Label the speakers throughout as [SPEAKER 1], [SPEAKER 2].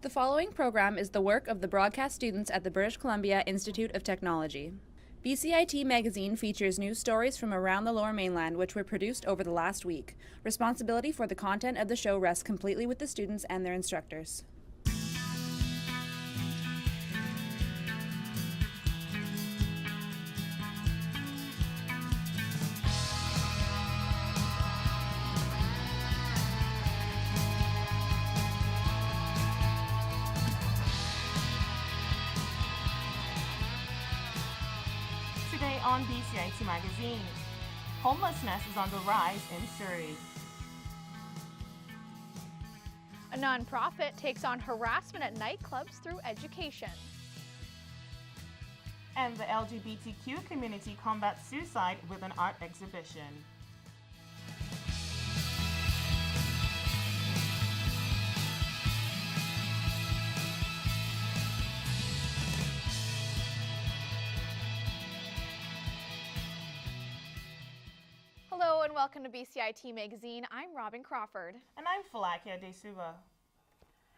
[SPEAKER 1] The following program is the work of the broadcast students at the British Columbia Institute of Technology. BCIT Magazine features news stories from around the Lower Mainland which were produced over the last week. Responsibility for the content of the show rests completely with the students and their instructors.
[SPEAKER 2] Today on BCIT Magazine, homelessness is on the rise in Surrey.
[SPEAKER 3] A nonprofit takes on harassment at nightclubs through education.
[SPEAKER 2] And the LGBTQ community combats suicide with an art exhibition.
[SPEAKER 3] Hello and welcome to BCIT Magazine. I'm Robyn Crawford.
[SPEAKER 2] And I'm Folake Adesugba.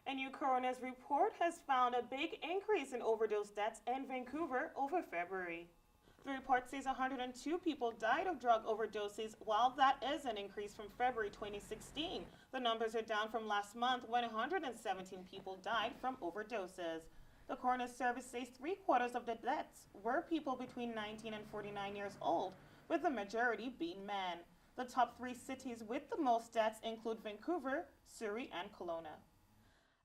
[SPEAKER 2] A new coroner's report has found a big increase in overdose deaths in Vancouver over February. The report says 102 people died of drug overdoses. While that is an increase from February 2016, the numbers are down from last month when 117 people died from overdoses. The coroner's service says 3/4 of the deaths were people between 19 and 49 years old, with the majority being men. The top 3 cities with the most deaths include Vancouver, Surrey, and Kelowna.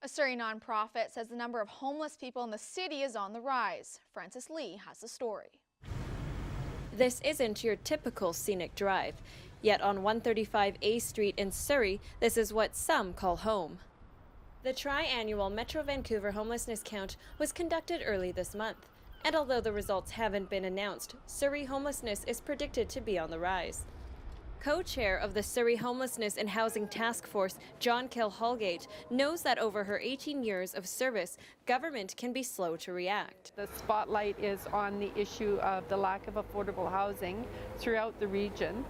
[SPEAKER 3] A Surrey nonprofit says the number of homeless people in the city is on the rise. Francis Lee has the story.
[SPEAKER 4] This isn't your typical scenic drive. Yet on 135A Street in Surrey, this is what some call home. The tri-annual Metro Vancouver homelessness count was conducted early this month. And although the results haven't been announced, Surrey homelessness is predicted to be on the rise. Co-chair of the Surrey Homelessness and Housing Task Force, John Holgate, knows that over her 18 years of service, government can be slow to react.
[SPEAKER 5] The spotlight is on the issue of the lack of affordable housing throughout the region.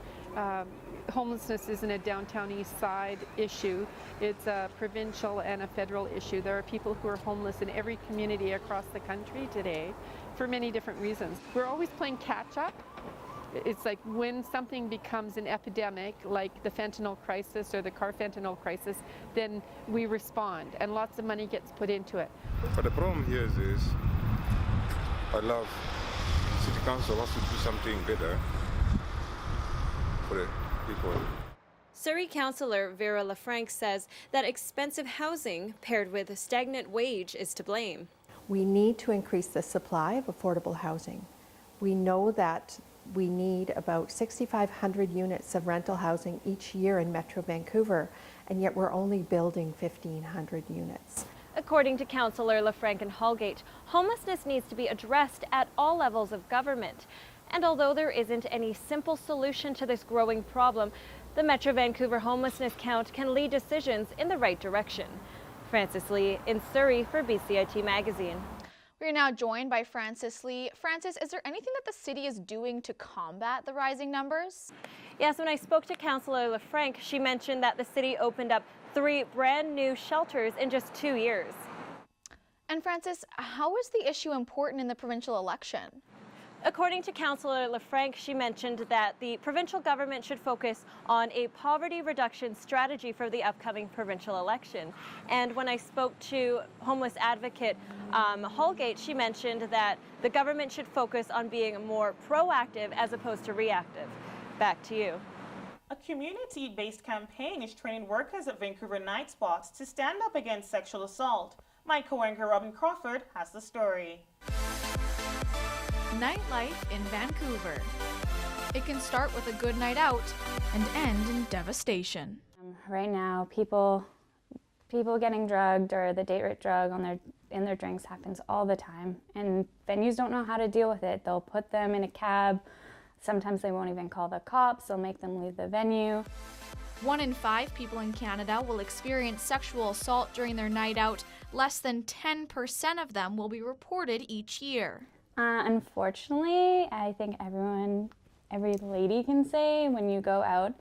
[SPEAKER 5] Homelessness isn't a downtown east side issue. It's a provincial and a federal issue. There are people who are homeless in every community across the country today for many different reasons. We're always playing catch up. It's like when something becomes an epidemic, like the fentanyl crisis or the carfentanil crisis, then we respond and lots of money gets put into it.
[SPEAKER 6] But the problem here is I love City Council wants to do something better for the people.
[SPEAKER 4] Surrey Councillor Vera LaFranc says that expensive housing paired with a stagnant wage is to blame.
[SPEAKER 7] We need to increase the supply of affordable housing. We know that we need about 6,500 units of rental housing each year in Metro Vancouver, and yet we're only building 1,500 units.
[SPEAKER 4] According to Councillor LaFranc and Holgate, homelessness needs to be addressed at all levels of government. And although there isn't any simple solution to this growing problem, the Metro Vancouver homelessness count can lead decisions in the right direction. Francis Lee in Surrey for BCIT Magazine.
[SPEAKER 3] We are now joined by Francis Lee. Francis, is there anything that the city is doing to combat the rising numbers?
[SPEAKER 4] Yes, when I spoke to Councillor LaFranc, she mentioned that the city opened up 3 brand new shelters in just 2 years.
[SPEAKER 3] And Francis, how is the issue important in the provincial election?
[SPEAKER 4] According to Councillor LaFranc, she mentioned that the provincial government should focus on a poverty reduction strategy for the upcoming provincial election. And when I spoke to homeless advocate Holgate, she mentioned that the government should focus on being more proactive as opposed to reactive. Back to you.
[SPEAKER 2] A community-based campaign is training workers at Vancouver night spots to stand up against sexual assault. My co-anchor Robyn Crawford has the story.
[SPEAKER 3] Nightlife in Vancouver. It can start with a good night out and end in devastation.
[SPEAKER 8] Right now, people getting drugged or the date rape drug in their drinks happens all the time, and venues don't know how to deal with it. They'll put them in a cab. Sometimes they won't even call the cops. They'll make them leave the venue.
[SPEAKER 3] 1 in 5 people in Canada will experience sexual assault during their night out. Less than 10% of them will be reported each year.
[SPEAKER 8] Unfortunately, I think every lady can say when you go out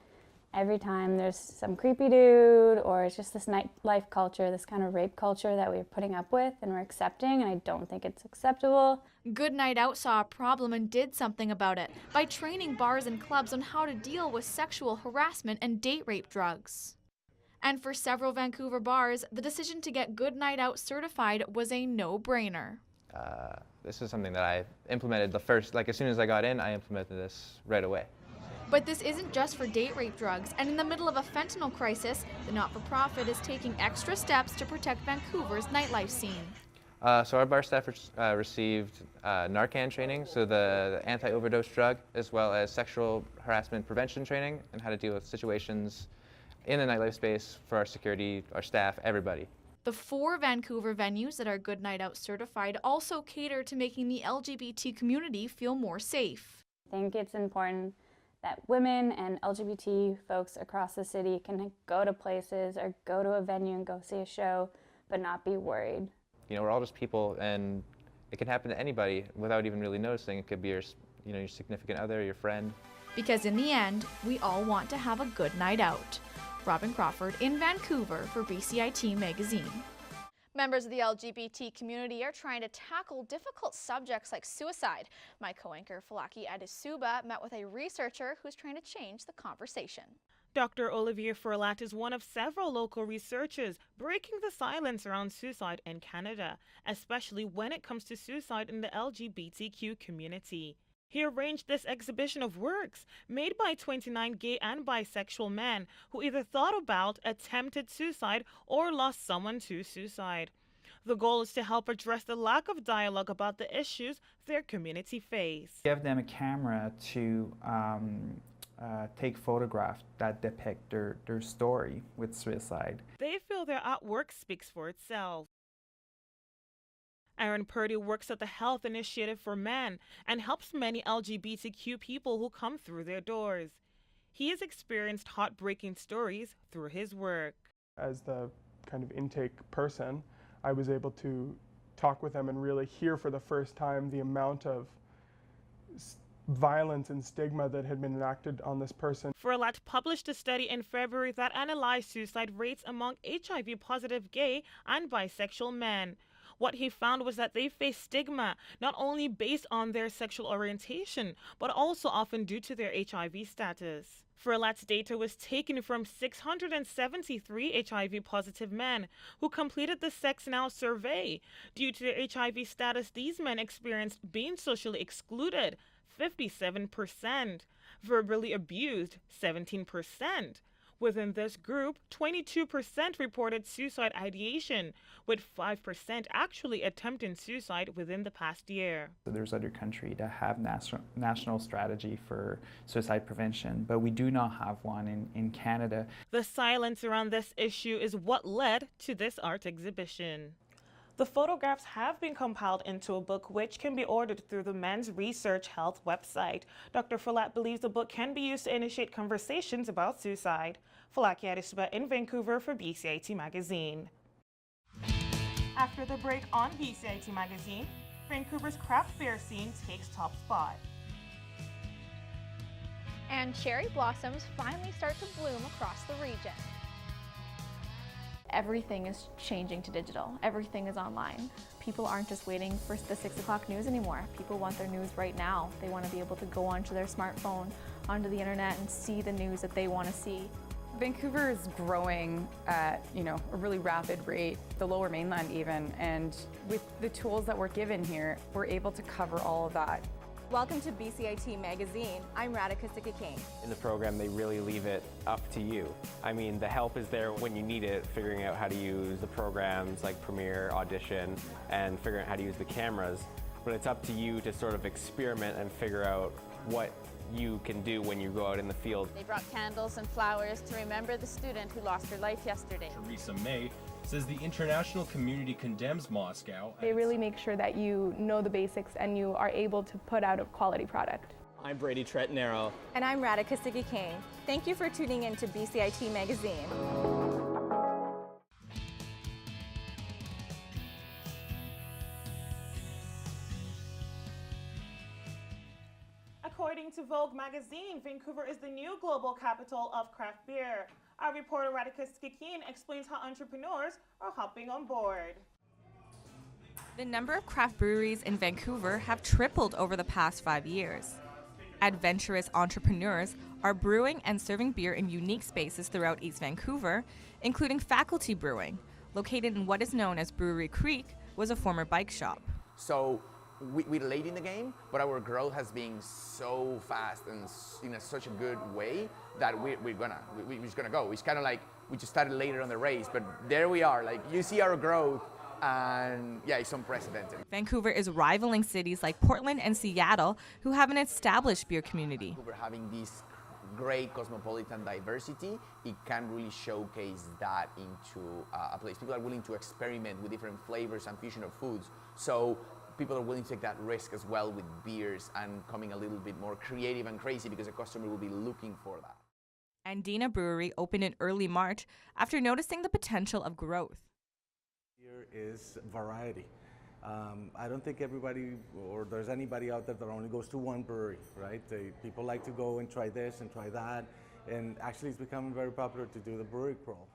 [SPEAKER 8] Every time there's some creepy dude, or it's just this nightlife culture, this kind of rape culture that we're putting up with and we're accepting, and I don't think it's acceptable.
[SPEAKER 3] Good Night Out saw a problem and did something about it by training bars and clubs on how to deal with sexual harassment and date rape drugs. And for several Vancouver bars, the decision to get Good Night Out certified was a no-brainer.
[SPEAKER 9] This is something that I implemented as soon as I got in, I implemented this right away.
[SPEAKER 3] But this isn't just for date rape drugs, and in the middle of a fentanyl crisis, the not-for-profit is taking extra steps to protect Vancouver's nightlife scene.
[SPEAKER 9] So our bar staff received Narcan training, so the anti-overdose drug, as well as sexual harassment prevention training and how to deal with situations in the nightlife space for our security, our staff, everybody.
[SPEAKER 3] The 4 Vancouver venues that are Good Night Out certified also cater to making the LGBT community feel more safe.
[SPEAKER 8] I think it's important that women and LGBT folks across the city can go to places or go to a venue and go see a show, but not be worried.
[SPEAKER 9] You know, we're all just people, and it can happen to anybody without even really noticing. It could be your significant other, your friend.
[SPEAKER 3] Because in the end, we all want to have a good night out. Robyn Crawford in Vancouver for BCIT Magazine. Members of the LGBT community are trying to tackle difficult subjects like suicide. My co-anchor Folake Adesugba met with a researcher who's trying to change the conversation.
[SPEAKER 2] Dr. Olivier Folake is one of several local researchers breaking the silence around suicide in Canada, especially when it comes to suicide in the LGBTQ community. He arranged this exhibition of works made by 29 gay and bisexual men who either thought about, attempted suicide, or lost someone to suicide. The goal is to help address the lack of dialogue about the issues their community face.
[SPEAKER 10] Give them a camera to take photographs that depict their story with suicide.
[SPEAKER 2] They feel their artwork speaks for itself. Aaron Purdy works at the Health Initiative for Men and helps many LGBTQ people who come through their doors. He has experienced heartbreaking stories through his work.
[SPEAKER 11] As the kind of intake person, I was able to talk with them and really hear for the first time the amount of violence and stigma that had been enacted on this person.
[SPEAKER 2] Folake published a study in February that analyzed suicide rates among HIV-positive gay and bisexual men. What he found was that they face stigma, not only based on their sexual orientation, but also often due to their HIV status. Folake's data was taken from 673 HIV-positive men who completed the Sex Now survey. Due to their HIV status, these men experienced being socially excluded, 57%, verbally abused, 17%. Within this group, 22% reported suicide ideation, with 5% actually attempting suicide within the past year.
[SPEAKER 10] There's other countries that have national strategy for suicide prevention, but we do not have one in Canada.
[SPEAKER 2] The silence around this issue is what led to this art exhibition. The photographs have been compiled into a book which can be ordered through the Men's Research Health website. Dr. Folake believes the book can be used to initiate conversations about suicide. Folake Adesugba in Vancouver for BCIT Magazine. After the break on BCIT Magazine, Vancouver's craft beer scene takes top spot.
[SPEAKER 3] And cherry blossoms finally start to bloom across the region.
[SPEAKER 12] Everything is changing to digital. Everything is online. People aren't just waiting for the 6 o'clock news anymore. People want their news right now. They want to be able to go onto their smartphone, onto the internet, and see the news that they want to see.
[SPEAKER 13] Vancouver is growing at, a really rapid rate, the Lower Mainland even, and with the tools that we're given here, we're able to cover all of that.
[SPEAKER 14] Welcome to BCIT Magazine. I'm Adesugba.
[SPEAKER 15] In the program, they really leave it up to you. I mean, the help is there when you need it, figuring out how to use the programs like Premiere, Audition, and figuring out how to use the cameras. But it's up to you to sort of experiment and figure out what you can do when you go out in the field.
[SPEAKER 16] They brought candles and flowers to remember the student who lost her life yesterday.
[SPEAKER 17] Teresa May says the international community condemns Moscow.
[SPEAKER 18] They really make sure that you know the basics and you are able to put out a quality product.
[SPEAKER 19] I'm Brady Tretanero.
[SPEAKER 14] And I'm Adesugba. Thank you for tuning in to BCIT Magazine.
[SPEAKER 2] According to Vogue magazine, Vancouver is the new global capital of craft beer. Our reporter Radhika Skikin explains how entrepreneurs are hopping on board.
[SPEAKER 19] The number of craft breweries in Vancouver have tripled over the past 5 years. Adventurous entrepreneurs are brewing and serving beer in unique spaces throughout East Vancouver, including Faculty Brewing, located in what is known as Brewery Creek, was a former bike shop.
[SPEAKER 20] So we're late in the game, but our growth has been so fast and in such a good way that we're just gonna go. It's kind of like we just started later on the race, but there we are. Like, you see our growth, and yeah, it's unprecedented.
[SPEAKER 19] Vancouver is rivaling cities like Portland and Seattle, who have an established beer community.
[SPEAKER 20] Vancouver having this great cosmopolitan diversity, it can really showcase that into a place. People are willing to experiment with different flavors and fusion of foods. So people are willing to take that risk as well with beers and coming a little bit more creative and crazy because a customer will be looking for that.
[SPEAKER 19] Andina Brewery opened in early March after noticing the potential of growth.
[SPEAKER 21] Here is variety. I don't think everybody or there's anybody out there that only goes to one brewery, right? People like to go and try this and try that, and actually it's becoming very popular to do the brewery crawl.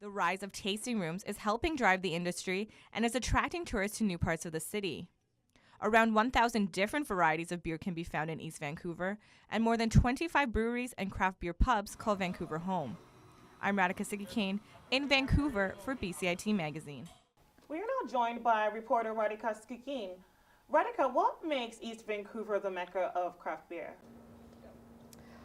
[SPEAKER 19] The rise of tasting rooms is helping drive the industry and is attracting tourists to new parts of the city. Around 1,000 different varieties of beer can be found in East Vancouver, and more than 25 breweries and craft beer pubs call Vancouver home. I'm Radhika Skikin in Vancouver for BCIT Magazine.
[SPEAKER 2] We are now joined by reporter Radhika Skikin. Radhika, what makes East Vancouver the mecca of craft beer?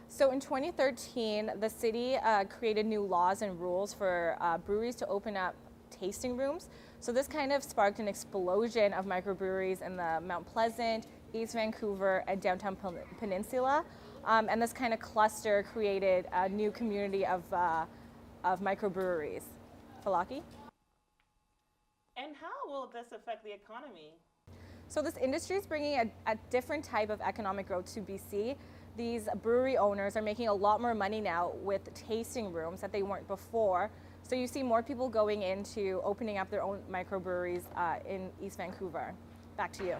[SPEAKER 14] So in 2013, the city created new laws and rules for breweries to open up tasting rooms. So this kind of sparked an explosion of microbreweries in the Mount Pleasant, East Vancouver, and downtown peninsula. And this kind of cluster created a new community of microbreweries. Folake?
[SPEAKER 2] And how will this affect the economy?
[SPEAKER 14] So this industry is bringing a different type of economic growth to BC. These brewery owners are making a lot more money now with tasting rooms that they weren't before. So you see more people going into opening up their own microbreweries in East Vancouver. Back to you.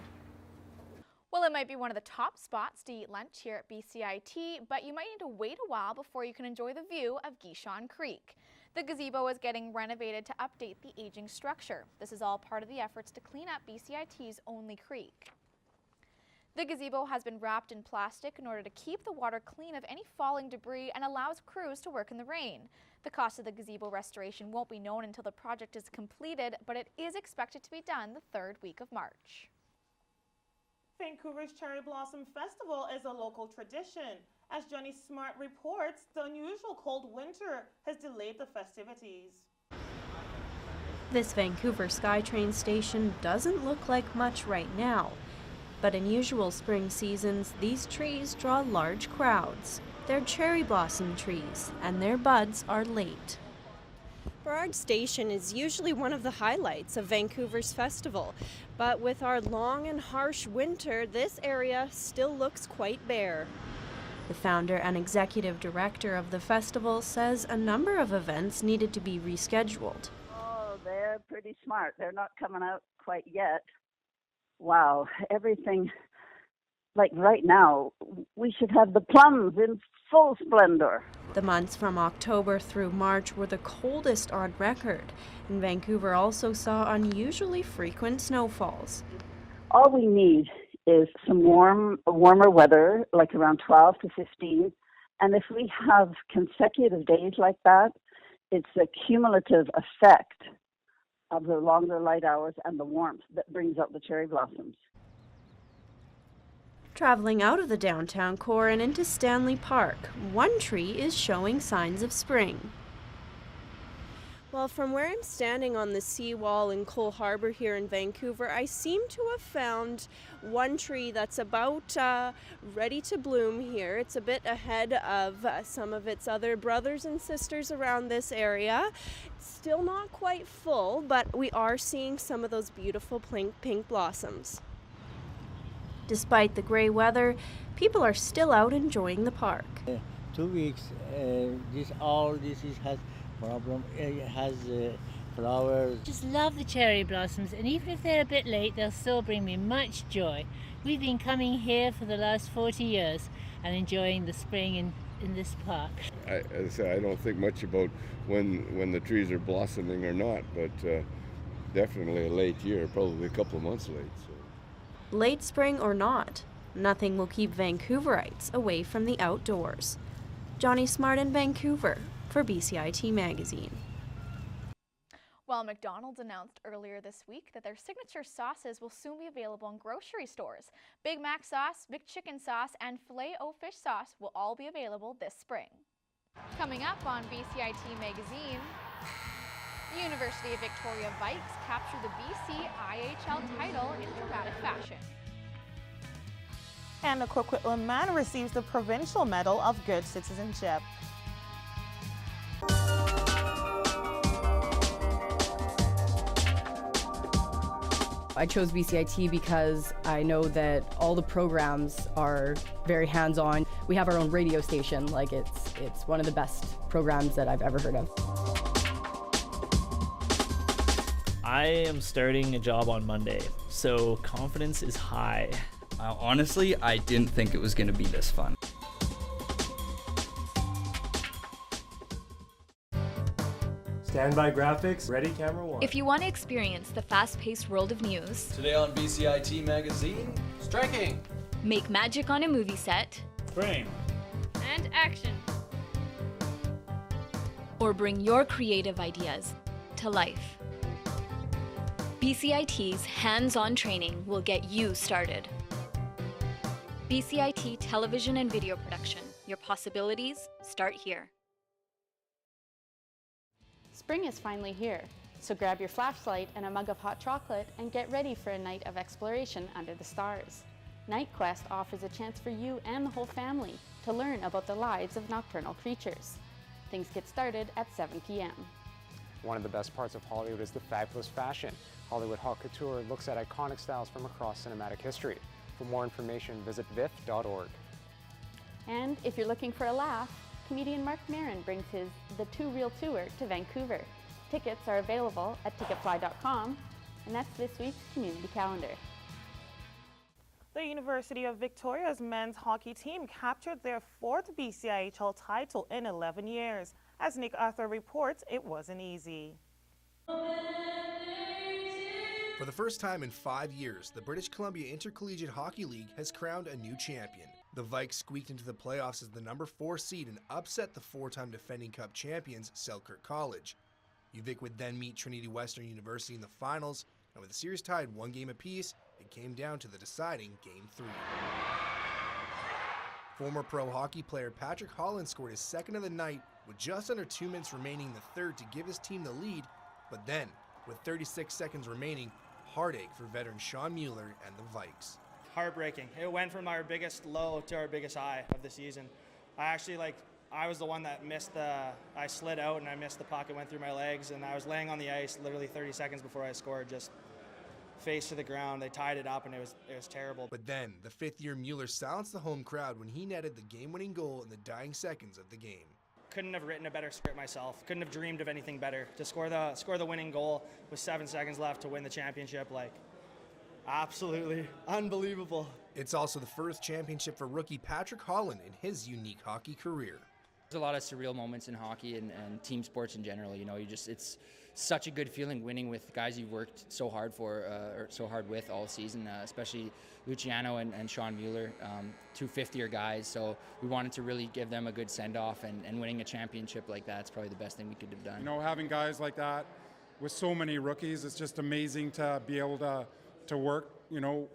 [SPEAKER 3] Well, it might be one of the top spots to eat lunch here at BCIT, but you might need to wait a while before you can enjoy the view of Gishon Creek. The gazebo is getting renovated to update the aging structure. This is all part of the efforts to clean up BCIT's only creek. The gazebo has been wrapped in plastic in order to keep the water clean of any falling debris and allows crews to work in the rain. The cost of the gazebo restoration won't be known until the project is completed, but it is expected to be done the third week of March.
[SPEAKER 2] Vancouver's Cherry Blossom Festival is a local tradition. As Johnny Smart reports, the unusual cold winter has delayed the festivities.
[SPEAKER 22] This Vancouver SkyTrain station doesn't look like much right now, but in usual spring seasons, these trees draw large crowds. They're cherry blossom trees, and their buds are late.
[SPEAKER 23] Burrard Station is usually one of the highlights of Vancouver's festival, but with our long and harsh winter, this area still looks quite bare.
[SPEAKER 22] The founder and executive director of the festival says a number of events needed to be rescheduled.
[SPEAKER 24] Oh, they're pretty smart. They're not coming out quite yet. Wow, everything, like right now, we should have the plums in full splendor.
[SPEAKER 22] The months from October through March were the coldest on record, and Vancouver also saw unusually frequent snowfalls.
[SPEAKER 24] All we need is some warmer weather, like around 12 to 15, and if we have consecutive days like that, it's a cumulative effect of the longer light hours and the warmth that brings out the cherry blossoms.
[SPEAKER 22] Traveling out of the downtown core and into Stanley Park, one tree is showing signs of spring.
[SPEAKER 23] Well, from where I'm standing on the seawall in Cole Harbour here in Vancouver, I seem to have found one tree that's about ready to bloom here. It's a bit ahead of some of its other brothers and sisters around this area. It's still not quite full, but we are seeing some of those beautiful pink blossoms.
[SPEAKER 22] Despite the gray weather, people are still out enjoying the park.
[SPEAKER 25] 2 weeks, this has problem. It has
[SPEAKER 1] flowers.
[SPEAKER 5] Just love the cherry blossoms, and even if they're a bit late, they'll still bring me much joy. We've been coming here for the last 40 years and enjoying the spring in this park.
[SPEAKER 6] As I say, I don't think much about when the trees are blossoming or not, but definitely a late year, probably a couple of months late. So.
[SPEAKER 22] Late spring or not, nothing will keep Vancouverites away from the outdoors. Johnny Smart in Vancouver for BCIT Magazine.
[SPEAKER 3] Well, McDonald's announced earlier this week that their signature sauces will soon be available in grocery stores. Big Mac sauce, McChicken sauce, and Filet-O-Fish sauce will all be available this spring. Coming up on BCIT Magazine, the University of Victoria Vikes captured the BCIHL title in dramatic fashion.
[SPEAKER 2] And the Coquitlam man receives the Provincial Medal of Good Citizenship.
[SPEAKER 7] I chose BCIT because I know that all the programs are very hands-on. We have our own radio station, like it's one of the best programs that I've ever heard of.
[SPEAKER 25] I am starting a job on Monday, so confidence is high.
[SPEAKER 26] Honestly, I didn't think it was going to be this fun.
[SPEAKER 27] Standby graphics, ready camera one.
[SPEAKER 3] If you want to experience the fast-paced world of news,
[SPEAKER 28] today on BCIT Magazine, striking,
[SPEAKER 3] make magic on a movie set,
[SPEAKER 27] frame,
[SPEAKER 3] and action, or bring your creative ideas to life, BCIT's hands-on training will get you started. BCIT Television and Video Production. Your possibilities start here.
[SPEAKER 29] Spring is finally here, so grab your flashlight and a mug of hot chocolate and get ready for a night of exploration under the stars. Night Quest offers a chance for you and the whole family to learn about the lives of nocturnal creatures. Things get started at 7 p.m.
[SPEAKER 30] One of the best parts of Hollywood is the fabulous fashion. Hollywood Haute Couture looks at iconic styles from across cinematic history. For more information, visit vif.org.
[SPEAKER 29] And if you're looking for a laugh, comedian Mark Maron brings his The Two Real Tour to Vancouver. Tickets are available at ticketfly.com, and that's this week's community calendar.
[SPEAKER 2] The University of Victoria's men's hockey team captured their 4th BCIHL title in 11 years. As Nick Arthur reports, it wasn't easy.
[SPEAKER 31] For the first time in 5 years, the British Columbia Intercollegiate Hockey League has crowned a new champion. The Vikes squeaked into the playoffs as the number 4 seed and upset the 4-time defending Cup champions, Selkirk College. UVic would then meet Trinity Western University in the finals, and with the series tied 1 game apiece, it came down to the deciding Game 3. Former pro hockey player Patrick Holland scored his second of the night with just under 2 minutes remaining in the third to give his team the lead, but then, with 36 seconds remaining, heartache for veteran Sean Mueller and the Vikes.
[SPEAKER 32] Heartbreaking. It went from our biggest low to our biggest high of the season. I was the one that I slid out and I missed the puck. It went through my legs and I was laying on the ice literally 30 seconds before I scored, just face to the ground. They tied it up and it was terrible.
[SPEAKER 31] But then, the 5th-year Mueller silenced the home crowd when he netted the game-winning goal in the dying seconds of the game.
[SPEAKER 32] Couldn't have written a better script myself. Couldn't have dreamed of anything better. To score the winning goal with 7 seconds left to win the championship, absolutely unbelievable.
[SPEAKER 31] It's also the first championship for rookie Patrick Holland in his unique hockey career.
[SPEAKER 33] There's a lot of surreal moments in hockey and team sports in general. It's such a good feeling winning with guys you've worked so hard for, or so hard with all season, especially Luciano and Sean Mueller, 2 fifth-year guys. So we wanted to really give them a good send-off, and winning a championship like that's probably the best thing we could have done.
[SPEAKER 34] Having guys like that with so many rookies, it's just amazing to be able to work,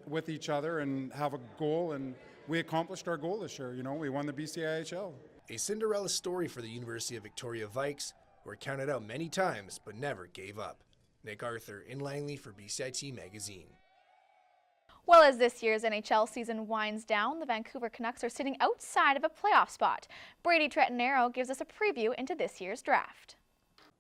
[SPEAKER 34] with each other and have a goal. And we accomplished our goal this year. We won the BCIHL.
[SPEAKER 31] A Cinderella story for the University of Victoria Vikes, who were counted out many times but never gave up. Nick Arthur in Langley for BCIT Magazine.
[SPEAKER 3] Well, as this year's NHL season winds down, the Vancouver Canucks are sitting outside of a playoff spot. Brady Trentanero gives us a preview into this year's draft.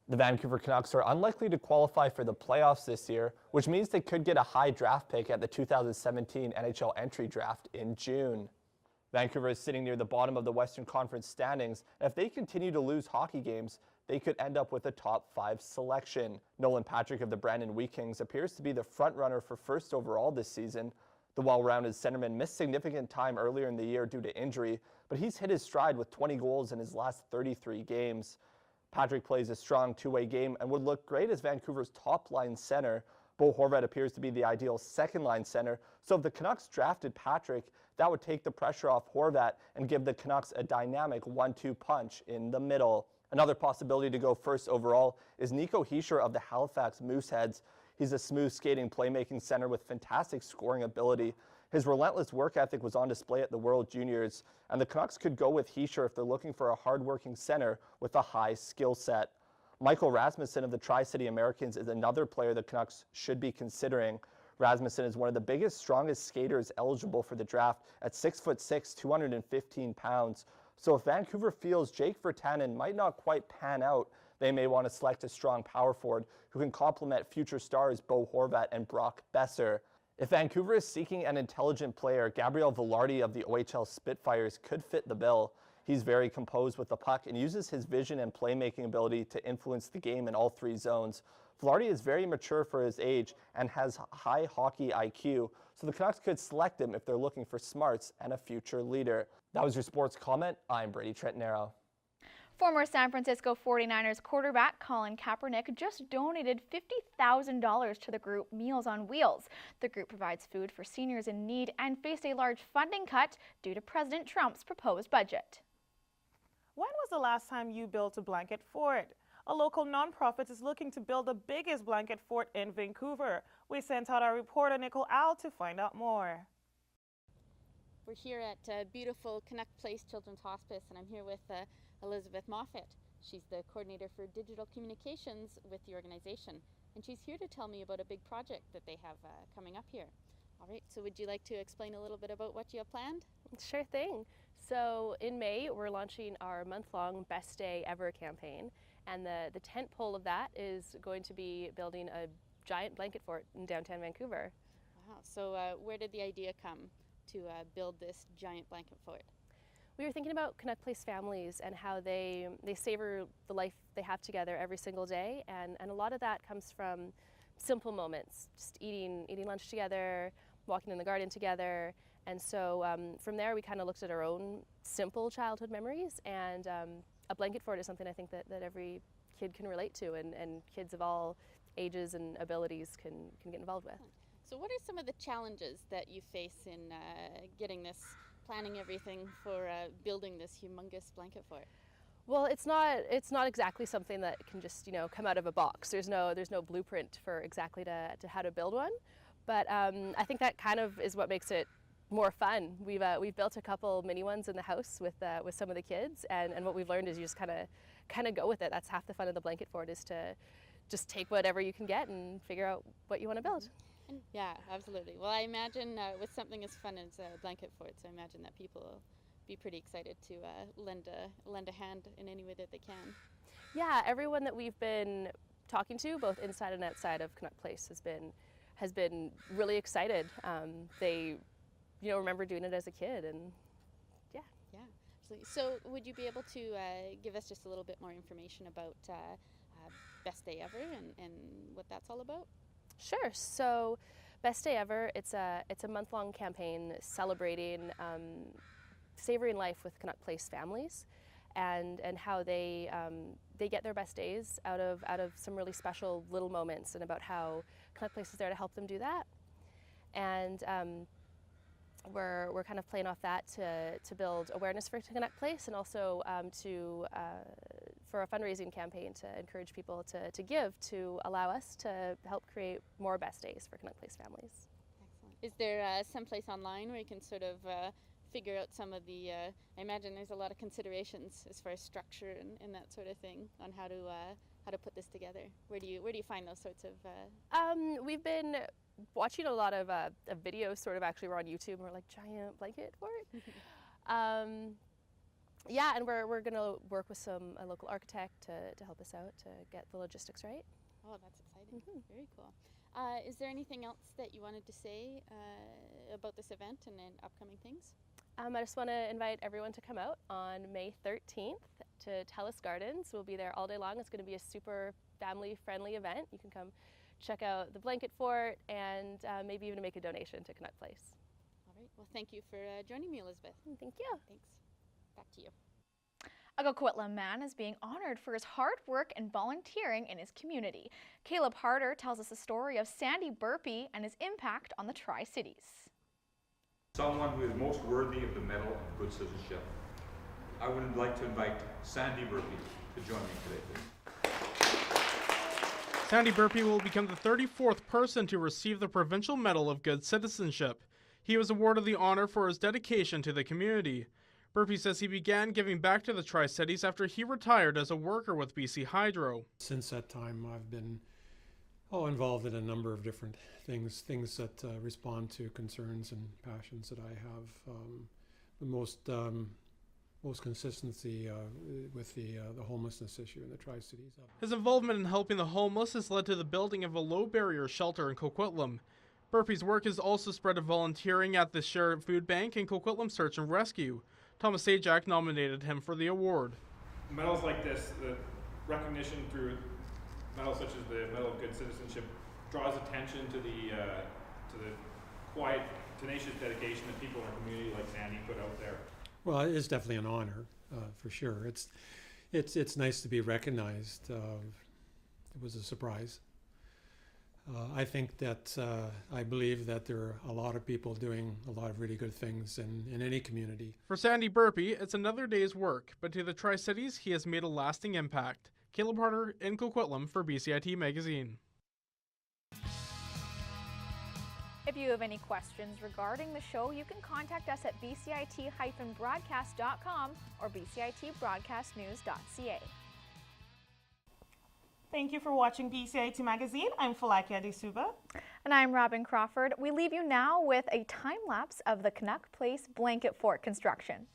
[SPEAKER 35] The Vancouver Canucks are unlikely to qualify for the playoffs this year, which means they could get a high draft pick at the 2017 NHL entry draft in June. Vancouver is sitting near the bottom of the Western Conference standings, and if they continue to lose hockey games, they could end up with a top 5 selection. Nolan Patrick of the Brandon Wheat Kings appears to be the front runner for first overall this season. The well-rounded centerman missed significant time earlier in the year due to injury, but he's hit his stride with 20 goals in his last 33 games. Patrick plays a strong two-way game and would look great as Vancouver's top-line center. Bo Horvat appears to be the ideal second-line center, so if the Canucks drafted Patrick, that would take the pressure off Horvat and give the Canucks a dynamic 1-2 punch in the middle. Another possibility to go first overall is Nico Hischier of the Halifax Mooseheads. He's a smooth skating playmaking center with fantastic scoring ability. His relentless work ethic was on display at the World Juniors, and the Canucks could go with Hischier if they're looking for a hard-working center with a high skill set. Michael Rasmussen of the Tri-City Americans is another player the Canucks should be considering. Rasmussen is one of the biggest, strongest skaters eligible for the draft at 6'6", 215 pounds. So if Vancouver feels Jake Virtanen might not quite pan out, they may want to select a strong power forward who can complement future stars Bo Horvat and Brock Besser. If Vancouver is seeking an intelligent player, Gabriel Vilardi of the OHL Spitfires could fit the bill. He's very composed with the puck and uses his vision and playmaking ability to influence the game in all 3 zones. Vilardi is very mature for his age and has high hockey IQ, so the Canucks could select him if they're looking for smarts and a future leader. That was your sports comment. I'm Brady Trentonero.
[SPEAKER 3] Former San Francisco 49ers quarterback Colin Kaepernick just donated $50,000 to the group Meals on Wheels. The group provides food for seniors in need and faced a large funding cut due to President Trump's proposed budget.
[SPEAKER 2] When was the last time you built a blanket fort? A local nonprofit is looking to build the biggest blanket fort in Vancouver. We sent out our reporter Nicole to find out more.
[SPEAKER 29] We're here at beautiful Canuck Place Children's Hospice, and I'm here with Elizabeth Moffat. She's the coordinator for digital communications with the organization, and she's here to tell me about a big project that they have coming up here. All right, so would you like to explain a little bit about what you have planned?
[SPEAKER 1] Sure thing. So in May, we're launching our month-long Best Day Ever campaign, and the tent pole of that is going to be building a giant blanket fort in downtown Vancouver.
[SPEAKER 29] Wow, so where did the idea come to build this giant blanket fort?
[SPEAKER 1] We were thinking about Canuck Place families and how they savor the life they have together every single day, and a lot of that comes from simple moments, just eating lunch together, walking in the garden together. And so from there we kind of looked at our own simple childhood memories, and a blanket fort is something I think that every kid can relate to, and kids of all ages and abilities can get involved with.
[SPEAKER 29] So what are some of the challenges that you face in planning everything for building this humongous blanket fort?
[SPEAKER 1] Well, it's not exactly something that can just come out of a box. There's no blueprint for exactly to how to build one, but I think that kind of is what makes it more fun. We've built a couple mini ones in the house with some of the kids, and what we've learned is you just kind of go with it. That's half the fun of the blanket fort, is to just take whatever you can get and figure out what you want to build.
[SPEAKER 29] Yeah, absolutely. Well, I imagine with something as fun as blanket forts, I imagine that people will be pretty excited to lend a hand in any way that they can.
[SPEAKER 1] Yeah, everyone that we've been talking to, both inside and outside of Canuck Place, has been really excited. They remember doing it as a kid, and yeah.
[SPEAKER 29] Yeah, absolutely. So would you be able to give us just a little bit more information about Best Day Ever and what that's all about?
[SPEAKER 1] Sure. So Best Day Ever, it's a month-long campaign celebrating savoring life with Canuck Place families, and how they get their best days out of some really special little moments, and about how Canuck Place is there to help them do that. And we're kind of playing off that to build awareness for Canuck Place, and also for a fundraising campaign to encourage people to give, to allow us to help create more best days for Canuck Place families.
[SPEAKER 29] Excellent. Is there some place online where you can sort of figure out some of the, I imagine there's a lot of considerations as far as structure and that sort of thing on how to put this together. Where do you find those sorts of?
[SPEAKER 1] We've been watching a lot of videos, sort of actually. We're on YouTube, and we're like, giant blanket fort. Yeah, and we're going to work with a local architect to help us out to get the logistics right.
[SPEAKER 29] Oh, that's exciting. Very cool. Is there anything else that you wanted to say about this event and then upcoming things?
[SPEAKER 1] I just want to invite everyone to come out on May 13th to Telus Gardens. We'll be there all day long. It's going to be a super family-friendly event. You can come check out the blanket fort and maybe even make a donation to Canuck Place.
[SPEAKER 29] All right. Well, thank you for joining me, Elizabeth.
[SPEAKER 1] Thank you.
[SPEAKER 29] Thanks. Back to you.
[SPEAKER 3] A Coquitlam man is being honored for his hard work and volunteering in his community. Caleb Harder tells us the story of Sandy Burpee and his impact on the Tri-Cities.
[SPEAKER 4] Someone who is most worthy of the Medal of Good Citizenship. I would like to invite Sandy Burpee to join me today, please.
[SPEAKER 8] Sandy Burpee will become the 34th person to receive the Provincial Medal of Good Citizenship. He was awarded the honor for his dedication to the community. Burpee says he began giving back to the Tri-Cities after he retired as a worker with BC Hydro.
[SPEAKER 9] Since that time, I've been involved in a number of different things that respond to concerns and passions that I have. The most consistency with the homelessness issue in the Tri-Cities.
[SPEAKER 8] His involvement in helping the homeless has led to the building of a low-barrier shelter in Coquitlam. Burpee's work has also spread to volunteering at the Share Food Bank and Coquitlam Search and Rescue. Thomas Sajak nominated him for the award.
[SPEAKER 10] Medals like this, the recognition through medals such as the Medal of Good Citizenship, draws attention to the quiet, tenacious dedication that people in our community like Sandy put out there.
[SPEAKER 9] Well, it is definitely an honor, for sure. It's nice to be recognized. It was a surprise. I think that I believe that there are a lot of people doing a lot of really good things in any community.
[SPEAKER 8] For Sandy Burpee, it's another day's work, but to the Tri-Cities, he has made a lasting impact. Caleb Harder in Coquitlam for BCIT Magazine.
[SPEAKER 3] If you have any questions regarding the show, you can contact us at bcit-broadcast.com or bcitbroadcastnews.ca.
[SPEAKER 2] Thank you for watching BCIT Magazine. I'm Folake Adesugba.
[SPEAKER 3] And I'm Robyn Crawford. We leave you now with a time lapse of the Canuck Place Blanket Fort construction.